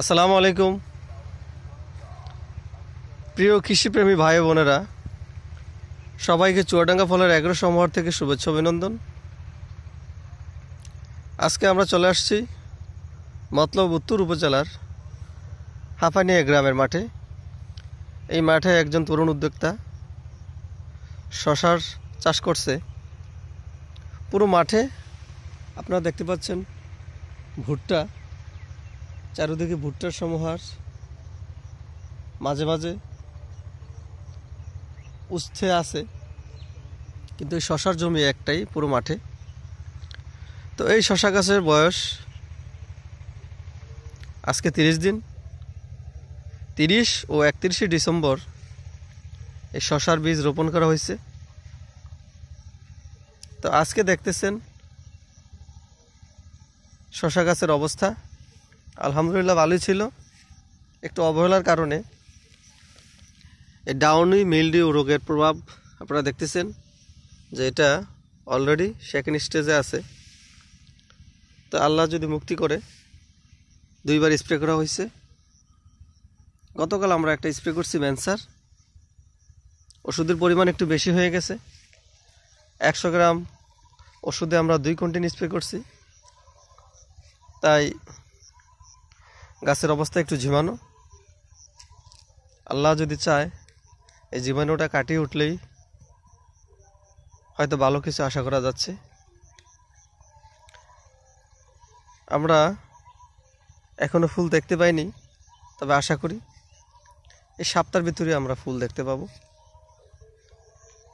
আসসালামু আলাইকুম প্রিয় কৃষিপ্রেমী ভাই বোনেরা, সবাইকে চুয়াডাঙ্গা ফলের এগ্রো সমাহার থেকে শুভেচ্ছা অভিনন্দন। আজকে আমরা চলে আসছি মতলব উত্তর উপজেলার হাঁপানিয়া গ্রামের মাঠে। এই মাঠে একজন তরুণ উদ্যোক্তা শশার চাষ করছে। পুরো মাঠে আপনারা দেখতে পাচ্ছেন ভুট্টা, চারিদিকে ভুট্টার সমাহার, মাঝে মাঝে উচ্ছে আছে, কিন্তু এই শশার জমি একটাই পুরো মাঠে। তো এই শশা গাছের বয়স আজকে 30 দিন। 30 ও 31শে ডিসেম্বর এই শশার বীজ রোপণ করা হয়েছে। তো আজকে দেখতেছেন শশা গাছের অবস্থা আলহামদুলিল্লাহ ভালোই ছিল। একটু অবহেলার কারণে এই ডাউনি মিলডিউ রোগের প্রভাব আপনারা দেখতেছেন যে এটা অলরেডি সেকেন্ড স্টেজে আছে। তো আল্লাহ যদি মুক্তি করে 2বার স্প্রে করা হয়েছে। গতকাল আমরা একটা স্প্রে করছি ম্যানসার, ওষুধের পরিমাণ একটু বেশি হয়ে গেছে। 100 গ্রাম ওষুধে আমরা 2 কন্টিনিউ স্প্রে করছি, তাই গাছের অবস্থা একটু ঝিমানো। আল্লাহ যদি চায় এই জীবাণুটা কাটিয়ে উঠলেই হয়তো ভালো কিছু আশা করা যাচ্ছে। আমরা এখনো ফুল দেখতে পাইনি, তবে আশা করি এই সপ্তাহের ভিতরে আমরা ফুল দেখতে পাবো।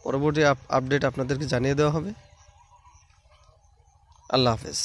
পরবর্তী আপডেট আপনাদেরকে জানিয়ে দেওয়া হবে। আল্লাহ হাফেজ।